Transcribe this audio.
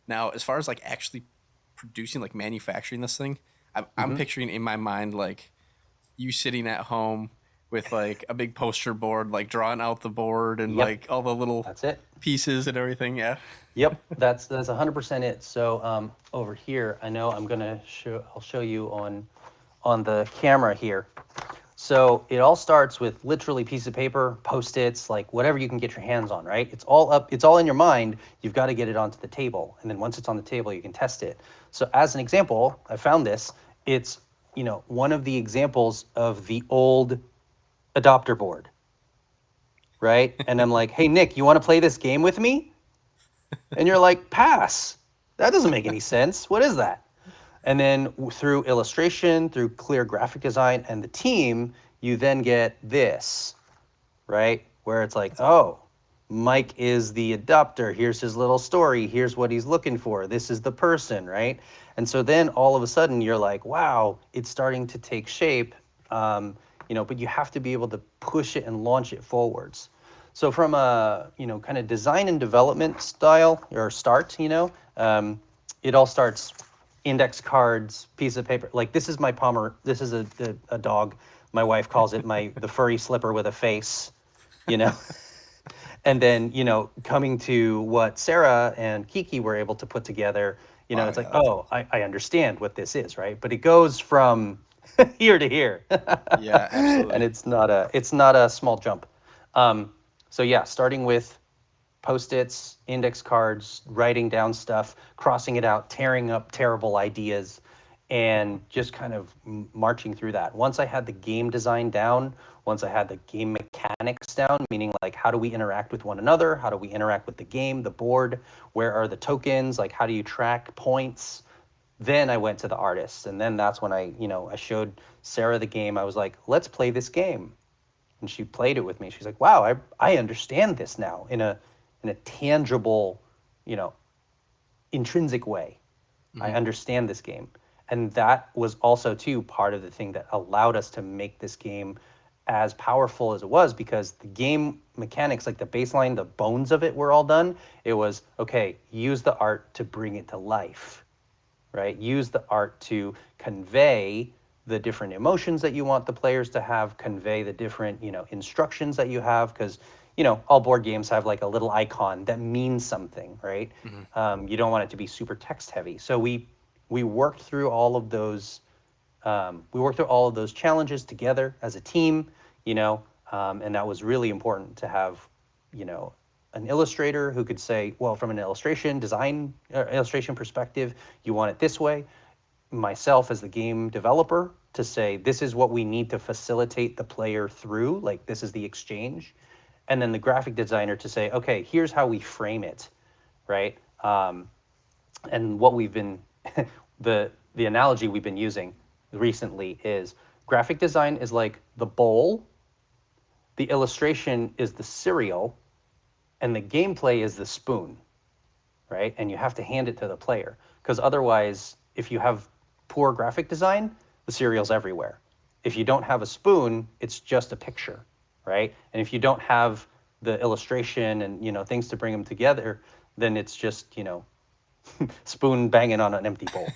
Now, as far as like actually producing, like manufacturing this thing, I'm Hmm. picturing in my mind like you sitting at home with like a big poster board, like drawing out the board and Yep, like all the little that's it. pieces and everything. Yeah. Yep, that's 100% it. So over here, I know I'm gonna show. I'll show you on the camera here. So it all starts with literally piece of paper, post-its, like whatever you can get your hands on, right? It's all up, it's all in your mind. You've got to get it onto the table. And then once it's on the table, you can test it. So as an example, I found this. It's, one of the examples of the old adopter board, right? And I'm like, hey, Nick, you want to play this game with me? And you're like, pass. That doesn't make any sense. What is that? And then through illustration, through clear graphic design and the team, you then get this, right? Where it's like, That's cool. oh, Mike is the adopter. Here's his little story. Here's what he's looking for. This is the person, right? And so then all of a sudden you're like, wow, it's starting to take shape. But you have to be able to push it and launch it forwards. So from a, kind of design and development style or start, it all starts index cards, piece of paper. Like this is my Palmer. This is a dog. My wife calls it the furry slipper with a face, you know. And then, coming to what Sarah and Kiki were able to put together, Wow. it's like, Yeah. That's oh, awesome. I understand what this is, right? But it goes from here to here. Yeah. And Absolutely. it's not a small jump. So yeah, starting with post-its, index cards, writing down stuff, crossing it out, tearing up terrible ideas, and just kind of marching through that. Once I had the game design down, once I had the game mechanics down, meaning like how do we interact with one another? How do we interact with the game, the board? Where are the tokens? Like how do you track points? Then I went to the artists, and then that's when I showed Sarah the game. I was like, let's play this game, and she played it with me. She's like, "Wow, I understand this now in a tangible, you know, intrinsic way. I Hmm. understand this game." And that was also too part of the thing that allowed us to make this game as powerful as it was, because the game mechanics, like the baseline, the bones of it were all done. It was okay, use the art to bring it to life, right? Use the art to convey the different emotions that you want the players to have, convey the different, instructions that you have, because, all board games have like a little icon that means something, right? Hmm. You don't want it to be super text heavy. So we worked through all of those. We worked through all of those challenges together as a team, and that was really important to have, you know, an illustrator who could say, well, from an illustration design, illustration perspective, you want it this way. Myself as the game developer to say, this is what we need to facilitate the player through, like this is the exchange. And then the graphic designer to say, okay, here's how we frame it, right? And what we've been the analogy we've been using recently is graphic design is like the bowl, the illustration is the cereal, and the gameplay is the spoon, right? And you have to hand it to the player, because otherwise, if you have poor graphic design, the cereal's everywhere. If you don't have a spoon, it's just a picture, right? And if you don't have the illustration and things to bring them together, then it's just spoon banging on an empty bowl.